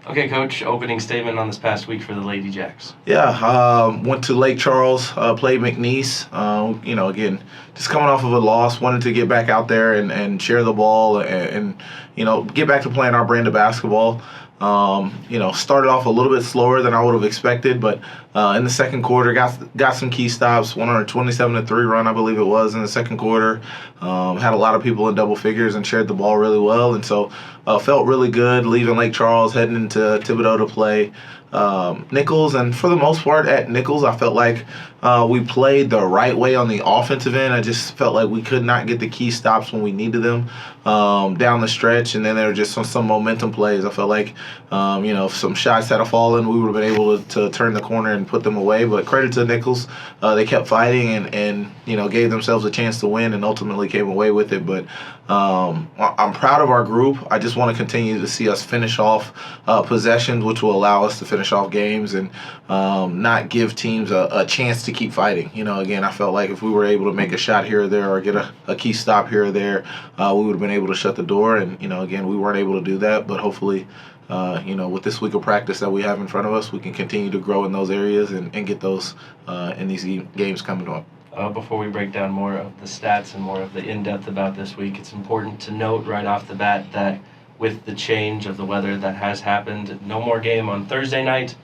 Okay, Coach, opening statement on this past week for the Lady Jacks. Yeah, went to Lake Charles, played McNeese. Again, just coming off of a loss, wanted to get back out there and share the ball and get back to playing our brand of basketball. Started off a little bit slower than I would have expected, but in the second quarter, got some key stops. 127-3 run, I believe it was, in the second quarter. Had a lot of people in double figures and shared the ball really well, and so felt really good leaving Lake Charles, heading into Thibodaux to play Nichols. And for the most part at Nichols, I felt like we played the right way on the offensive end. I just felt like we could not get the key stops when we needed them down the stretch, and then there were just some momentum plays. I felt like if some shots had fallen, we would have been able to turn the corner and put them away. But credit to Nichols, they kept fighting and gave themselves a chance to win and ultimately came away with it. But I'm proud of our group. I just want to continue to see us finish off possessions, which will allow us to finish off games and not give teams a chance to keep fighting. Again, I felt like if we were able to make a shot here or there or get a key stop here or there, we would have been able to shut the door. And, again, we weren't able to do that. But hopefully, with this week of practice that we have in front of us, we can continue to grow in those areas and get those in these games coming up. Before we break down more of the stats and more of the in-depth about this week, it's important to note right off the bat that with the change of the weather that has happened, no more game on Thursday night,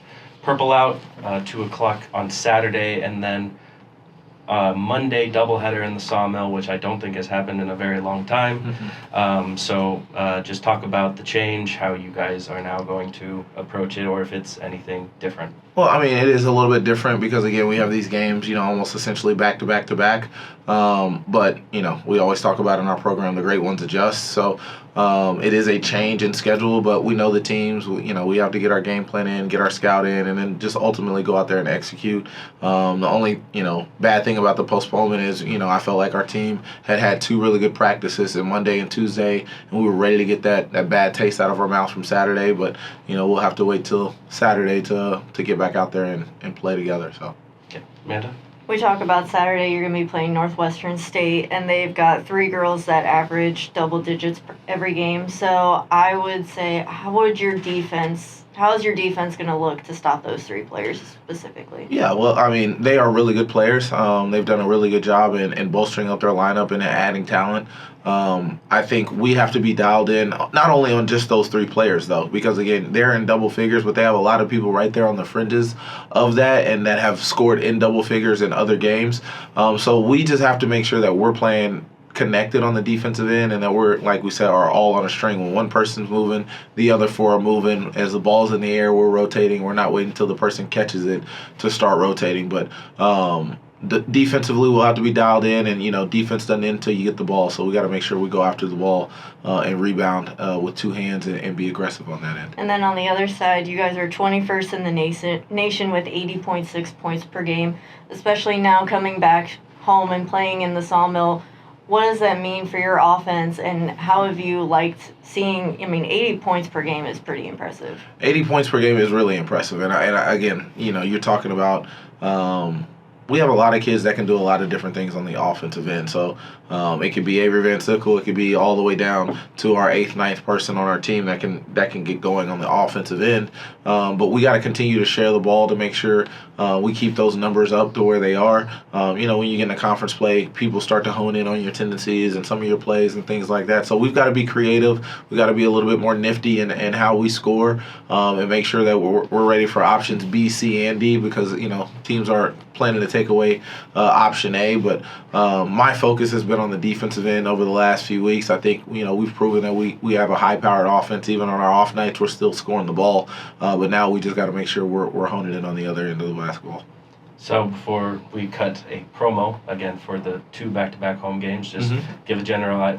purple out, 2 o'clock on Saturday, and then Monday doubleheader in the Sawmill, which I don't think has happened in a very long time. Mm-hmm. Just talk about the change, how you guys are now going to approach it, or if it's anything different. Well, I mean, it is a little bit different because, again, we have these games, almost essentially back to back to back. But, we always talk about in our program, the great ones adjust. So it is a change in schedule, but we know the teams, we have to get our game plan in, get our scout in, and then just ultimately go out there and execute. The only, bad thing about the postponement is, I felt like our team had 2 really good practices on Monday and Tuesday, and we were ready to get that bad taste out of our mouth from Saturday. But, we'll have to wait till Saturday to get back out there and play together. So, okay. Amanda? We talk about Saturday, you're going to be playing Northwestern State, and they've got 3 girls that average double digits every game. So I would say, how is your defense going to look to stop those 3 players specifically? Yeah, well, I mean, they are really good players. They've done a really good job in bolstering up their lineup and adding talent. I think we have to be dialed in, not only on just those 3 players, though, because, again, they're in double figures, but they have a lot of people right there on the fringes of that and that have scored in double figures in other games. So we just have to make sure that we're playing connected on the defensive end and that we're, like we said, are all on a string. When one person's moving, the other 4 are moving. As the ball's in the air, we're rotating. We're not waiting until the person catches it to start rotating. But defensively, we'll have to be dialed in, and defense doesn't end until you get the ball. So we got to make sure we go after the ball and rebound with 2 hands and be aggressive on that end. And then on the other side, you guys are 21st in the nation with 80.6 points per game, especially now coming back home and playing in the Sawmill. What does that mean for your offense, and how have you liked seeing? 80 points per game is pretty impressive. 80 points per game is really impressive, and again, you're talking about. We have a lot of kids that can do a lot of different things on the offensive end. So it could be Avery Van Sickle. It could be all the way down to our 8th, 9th person on our team that can get going on the offensive end. But we got to continue to share the ball to make sure we keep those numbers up to where they are. When you get in a conference play, people start to hone in on your tendencies and some of your plays and things like that. So we've got to be creative. We've got to be a little bit more nifty in how we score and make sure that we're ready for options B, C, and D because, teams are planning to take away option A. But my focus has been on the defensive end over the last few weeks. I think, we've proven that we have a high-powered offense. Even on our off nights, we're still scoring the ball. But now we just got to make sure we're honing in on the other end of the basketball. So before we cut a promo, again, for the 2 back-to-back home games, just give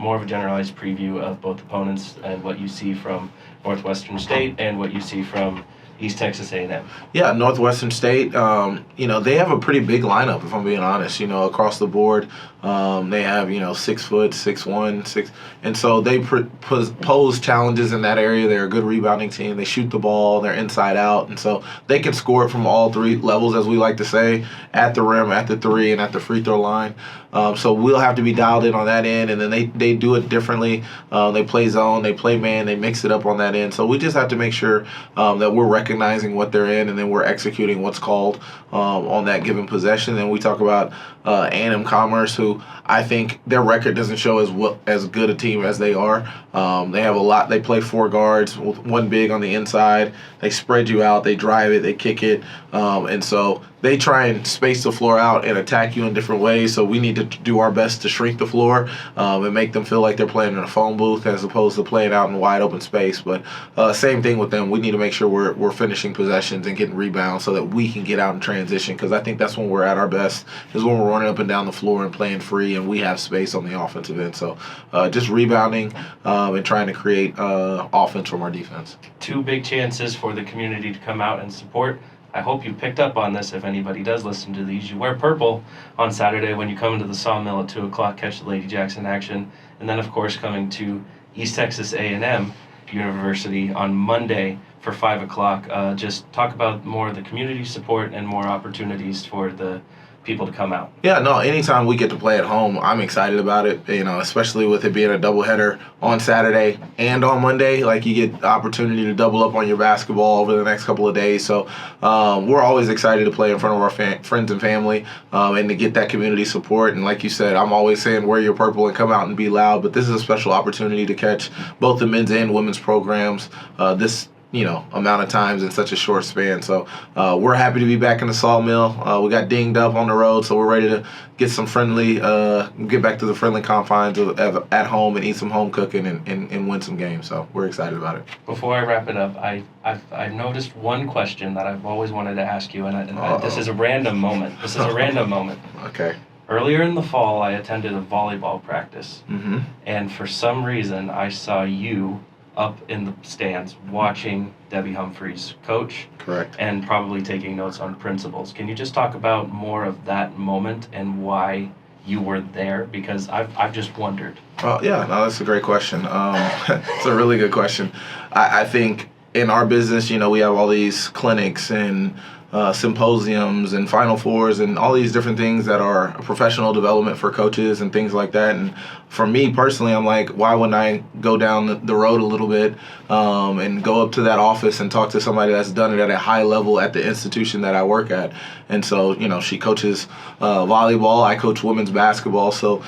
more of a generalized preview of both opponents and what you see from Northwestern State and what you see from East Texas A&M. Yeah, Northwestern State, they have a pretty big lineup, if I'm being honest, across the board. They have, 6 foot, 6'1", 6, and so they pose challenges in that area. They're a good rebounding team. They shoot the ball. They're inside out, and so they can score it from all three levels, as we like to say, at the rim, at the three, and at the free throw line. So we'll have to be dialed in on that end, and then they do it differently. They play zone, they play man, they mix it up on that end. So we just have to make sure that we're recognizing what they're in, and then we're executing what's called on that given possession. And we talk about A&M Commerce, who I think their record doesn't show as good a team as they are. They have a lot. They play 4 guards with 1 big on the inside. They spread you out. They drive it. They kick it. And so they try and space the floor out and attack you in different ways. So we need to do our best to shrink the floor and make them feel like they're playing in a phone booth as opposed to playing out in wide open space. But same thing with them. We need to make sure we're finishing possessions and getting rebounds so that we can get out and transition, because I think that's when we're at our best, is when we're running up and down the floor and playing free and we have space on the offensive end. So just rebounding and trying to create offense from our defense. 2 big chances for the community to come out and support. I hope you picked up on this. If anybody does listen to these, you wear purple on Saturday when you come into the Sawmill at 2 o'clock, catch the Lady Jacks in action. And then, of course, coming to East Texas A&M University on Monday for 5 o'clock. Just talk about more of the community support and more opportunities for the people to come out. Yeah, no, anytime we get to play at home, I'm excited about it, especially with it being a doubleheader on Saturday and on Monday. Like, you get the opportunity to double up on your basketball over the next couple of days. So we're always excited to play in front of our friends and family and to get that community support. And like you said, I'm always saying wear your purple and come out and be loud, but this is a special opportunity to catch both the men's and women's programs this amount of times in such a short span. So we're happy to be back in the Sawmill. We got dinged up on the road, so we're ready to get get back to the friendly confines at home and eat some home cooking and win some games. So we're excited about it. Before I wrap it up, I noticed one question that I've always wanted to ask you, and this is a random moment. Okay. Earlier in the fall, I attended a volleyball practice, Mm-hmm. and for some reason, I saw you up in the stands watching Debbie Humphreys coach. Correct. And probably taking notes on principles. Can you just talk about more of that moment and why you were there? Because I've just wondered. Yeah, no, that's a great question. It's a really good question. I think in our business, we have all these clinics and symposiums and Final Fours and all these different things that are professional development for coaches and things like that. And for me personally, I'm like, why wouldn't I go down the road a little bit and go up to that office and talk to somebody that's done it at a high level at the institution that I work at? And so, she coaches volleyball. I coach women's basketball. So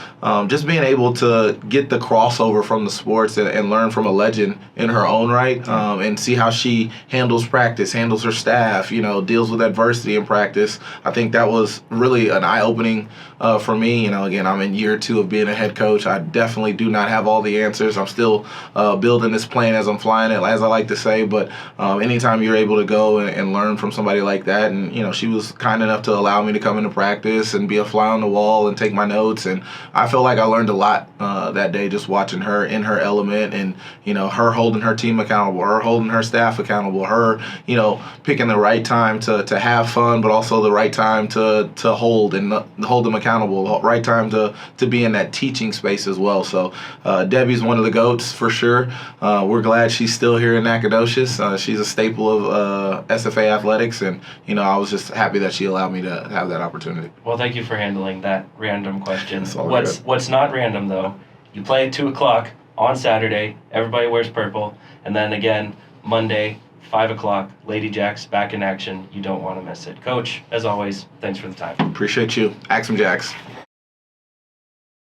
just being able to get the crossover from the sports and learn from a legend in her own right and see how she handles practice, handles her staff, deals with adversity in practice. I think that was really an eye-opening for me. Again, I'm in year 2 of being a head coach. I definitely do not have all the answers. I'm still building this plane as I'm flying it, as I like to say. But anytime you're able to go and learn from somebody like that, and she was kind enough to allow me to come into practice and be a fly on the wall and take my notes, and I feel like I learned a lot that day just watching her in her element, and her holding her team accountable, her holding her staff accountable, her picking the right time to have fun, but also the right time to hold and hold them accountable, the right time to be in that teaching space as well. So Debbie's one of the GOATs for sure. We're glad she's still here in Nacogdoches. She's a staple of SFA athletics, and I was just happy that she allowed me to have that opportunity. Well, thank you for handling that random question. Good. What's not random though, you play at 2 o'clock on Saturday, everybody wears purple, and then again Monday 5 o'clock, Lady Jacks back in action. You don't want to miss it. Coach, as always, thanks for the time. Appreciate you. Axe 'em Jacks.